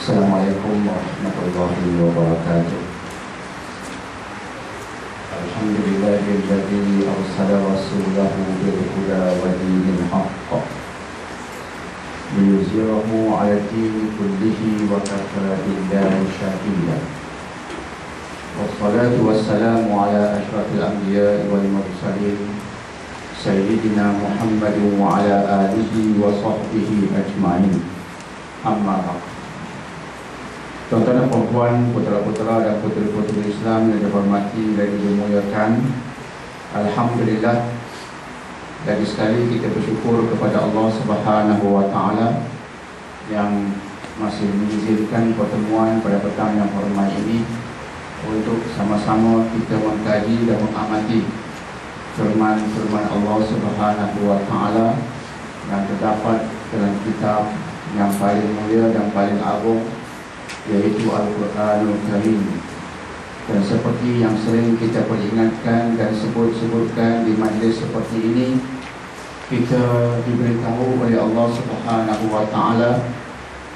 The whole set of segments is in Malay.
Assalamualaikum warahmatullahi wabarakatuh. Alhamdulillahilladzi arsala rasulahu bil huda wa dinil haqq liyuzhirahu 'ala dini kullihi wa kafa billahi shahida. Wassalatu wassalamu ala asyrafil anbiya'i wal mursalin sayyidina Muhammadin wa ala alihi wa sahbihi ajma'in. Amma ba'd. Tuan-tuan dan puan-puan, putera-putera dan puteri-puteri Islam yang dihormati dan dimuliakan, alhamdulillah, lagi sekali kita bersyukur kepada Allah Subhanahu wa taala yang masih mengizinkan pertemuan pada petang yang hormat ini untuk sama-sama kita mengkaji dan mengamati firman-firman Allah Subhanahu wa taala yang terdapat dalam kitab yang paling mulia dan paling agung, yaitu Al-Quranul Karim. Dan seperti yang sering kita peringatkan dan sebut-sebutkan di majlis seperti ini, kita diberitahu oleh Allah Subhanahu wa taala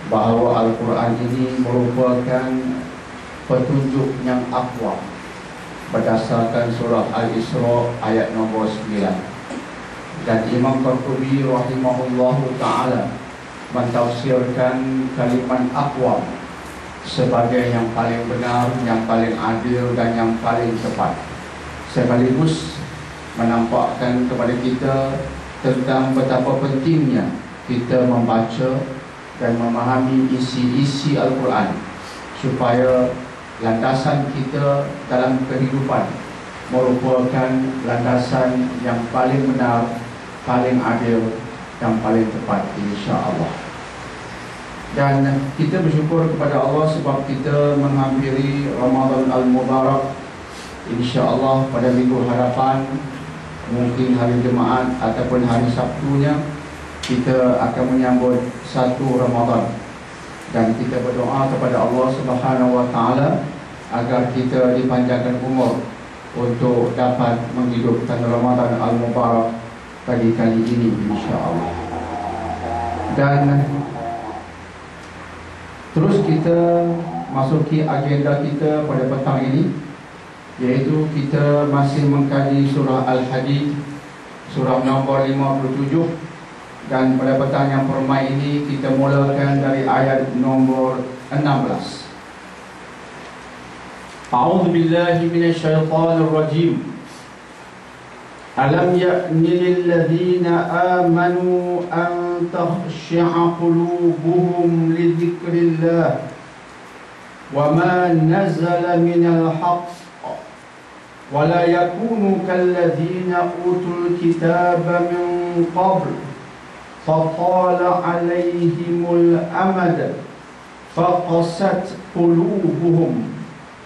bahawa Al-Quran ini merupakan petunjuk yang aqwa berdasarkan surah Al-Isra ayat nombor 9. Dan Imam Qurtubi rahimahullahu taala mentafsirkan kalimat aqwa sebagai yang paling benar, yang paling adil dan yang paling tepat, sekaligus menampakkan kepada kita tentang betapa pentingnya kita membaca dan memahami isi-isi Al-Quran supaya landasan kita dalam kehidupan merupakan landasan yang paling benar, paling adil dan paling tepat, insya-Allah. Dan kita bersyukur kepada Allah sebab kita menghampiri Ramadan Al-Mubarak. InsyaAllah pada minggu hadapan, mungkin hari Jumaat ataupun hari Sabtunya, kita akan menyambut satu Ramadan. Dan kita berdoa kepada Allah Subhanahu wa taala agar kita dipanjangkan umur untuk dapat menghidupkan Ramadan Al-Mubarak pada kali ini, insyaAllah. Dan terus kita masuki agenda kita pada petang ini, iaitu kita masih mengkaji surah Al-Hadid, surah nombor 57. Dan pada petang yang permai ini kita mulakan dari ayat nombor 16. A'udzu billahi minasyaitonir rajim. Alam ya'ni lil ladzina amanu an takhshi'a qulubuhum li dzikrillah wa ma nazala minal haqq wa la yakunu kal ladzina utul kitaba min qabl fatala 'alaihimul amad faqasat qulubuhum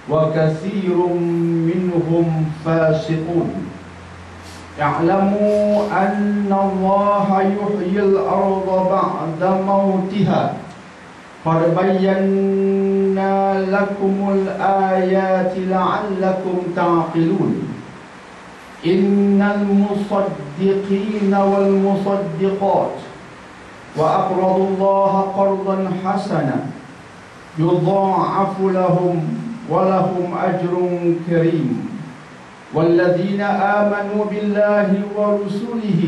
wa katsirun minhum fasiqun. Ya'lamu anna Allaha yuhyil arda ba'da mautiha qad bayyana lakumul ayati la'allakum ta'qilun. Innal musaddiqina wal musaddiqat wa aqradu Allaha qardan hasana yudha'afu lahum wa lahum ajrun karim. والذين آمنوا بالله ورسله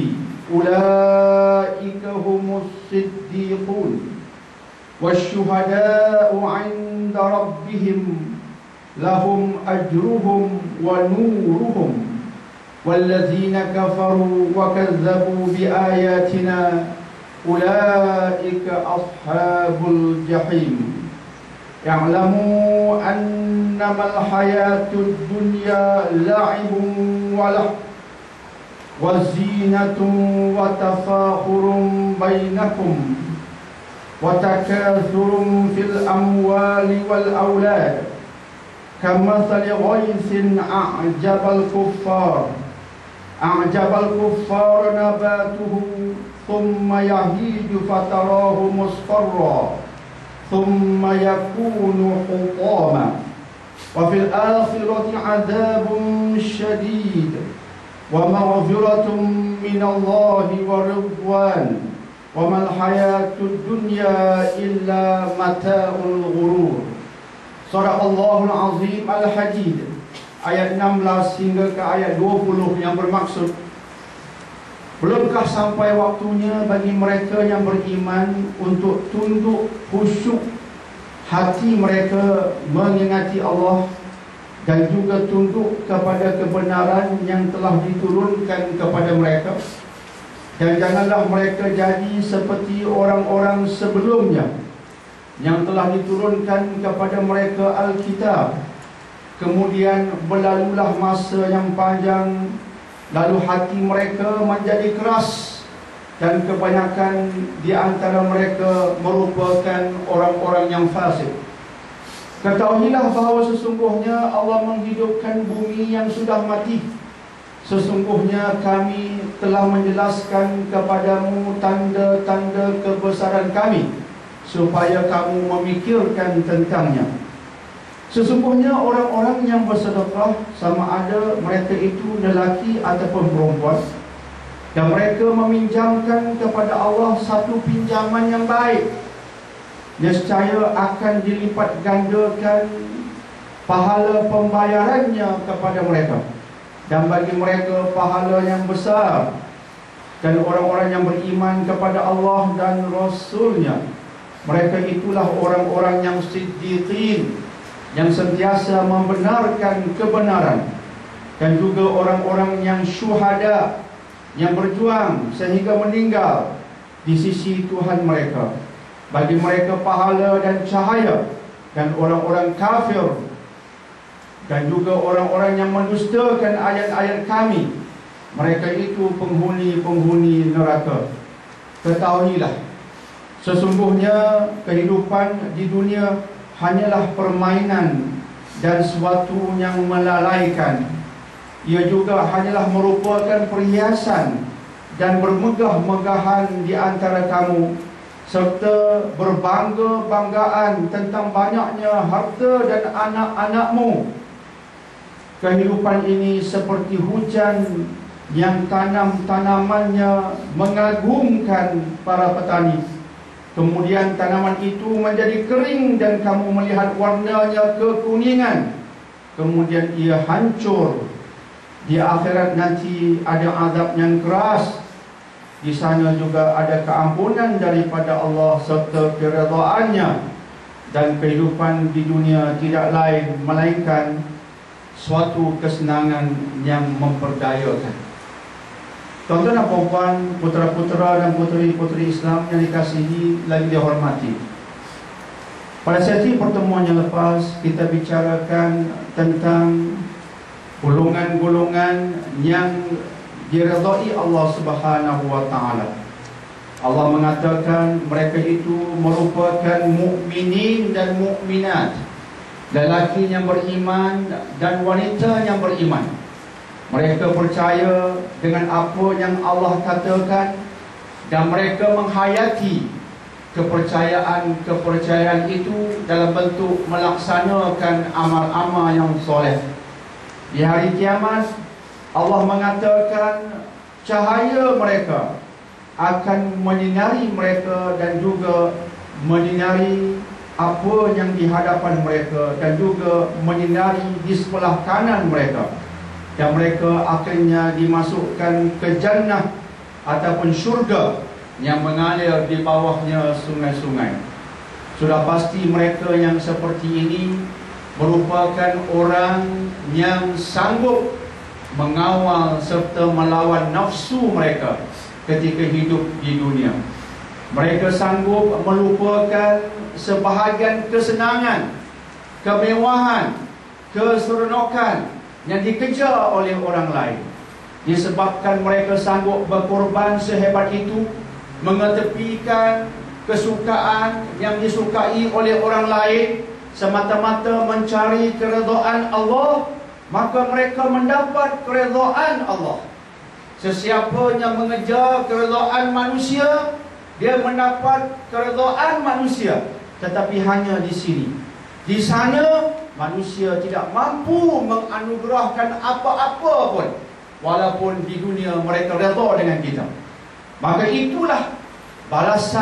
أولئك هم الصديقون والشهداء عند ربهم لهم أجرهم ونورهم والذين كفروا وكذبوا بآياتنا أولئك أصحاب الجحيم. يعلموا أنما الحياة الدنيا لعب ولهو وزينة وتفاخر بينكم وتكاثر في الأموال والأولاد كمثل غيث أعجب الكفار نباته ثم يهيج فتراه مصفرا ثم يكون حطاما وفي الآخرة عذاب شديد ومغفرة من الله ورضوان wa mal hayatud dunya illa mata'ul ghurur. Sadaqallahul azim al-hadid, ayat 16 hingga ke ayat 20, yang bermaksud, belumkah sampai waktunya bagi mereka yang beriman untuk tunduk khusyuk hati mereka mengingati Allah, dan juga tunduk kepada kebenaran yang telah diturunkan kepada mereka. Dan janganlah mereka jadi seperti orang-orang sebelumnya yang telah diturunkan kepada mereka Alkitab. Kemudian berlalulah masa yang panjang, lalu hati mereka menjadi keras, dan kebanyakan di antara mereka merupakan orang-orang yang fasik. Ketahuilah bahawa sesungguhnya Allah menghidupkan bumi yang sudah mati. Sesungguhnya kami telah menjelaskan kepadamu tanda-tanda kebesaran kami, supaya kamu memikirkan tentangnya. Sesungguhnya orang-orang yang bersedekah, sama ada mereka itu lelaki ataupun perempuan, dan mereka meminjamkan kepada Allah satu pinjaman yang baik, nescaya akan dilipat gandakan pahala pembayarannya kepada mereka, dan bagi mereka pahala yang besar. Dan orang-orang yang beriman kepada Allah dan Rasul-Nya, mereka itulah orang-orang yang siddiqin, yang sentiasa membenarkan kebenaran, dan juga orang-orang yang syuhada, yang berjuang sehingga meninggal di sisi Tuhan mereka. Bagi mereka pahala dan cahaya. Dan orang-orang kafir dan juga orang-orang yang mendustakan ayat-ayat kami, mereka itu penghuni-penghuni neraka. Ketahuilah, sesungguhnya kehidupan di dunia hanyalah permainan dan sesuatu yang melalaikan. Ia juga hanyalah merupakan perhiasan dan bermegah-megahan di antara kamu, serta berbangga-banggaan tentang banyaknya harta dan anak-anakmu. Kehidupan ini seperti hujan yang tanam-tanamannya mengagumkan para petani. Kemudian tanaman itu menjadi kering dan kamu melihat warnanya kekuningan. Kemudian ia hancur. Di akhirat nanti ada azab yang keras. Di sana juga ada keampunan daripada Allah serta keredaannya. Dan kehidupan di dunia tidak lain melainkan suatu kesenangan yang memperdayakan. Tuan-tuan dan puan-puan, putera-putera dan puteri-puteri Islam yang dikasihi lagi dihormati, pada sesi pertemuan yang lepas kita bicarakan tentang golongan-golongan yang diredai Allah Subhanahu wa taala. Allah mengatakan mereka itu merupakan mukminin dan mukminat, lelaki yang beriman dan wanita yang beriman. Mereka percaya dengan apa yang Allah katakan, dan mereka menghayati kepercayaan itu dalam bentuk melaksanakan amal-amal yang soleh. Di hari kiamat, Allah mengatakan cahaya mereka akan menyinari mereka, dan juga menyinari apa yang di hadapan mereka, dan juga menyinari di sebelah kanan mereka. Dan mereka akhirnya dimasukkan ke jannah ataupun syurga yang mengalir di bawahnya sungai-sungai. Sudah pasti mereka yang seperti ini merupakan orang yang sanggup mengawal serta melawan nafsu mereka ketika hidup di dunia. Mereka sanggup melupakan sebahagian kesenangan, kemewahan, keseronokan yang dikejar oleh orang lain. Disebabkan mereka sanggup berkorban sehebat itu, mengetepikan kesukaan yang disukai oleh orang lain semata-mata mencari keredaan Allah, maka mereka mendapat keredaan Allah. Sesiapa yang mengejar keredaan manusia, dia mendapat keredaan manusia. Tetapi hanya di sini. Di sana manusia tidak mampu menganugerahkan apa-apa pun, walaupun di dunia mereka redha dengan kita. Maka itulah balasan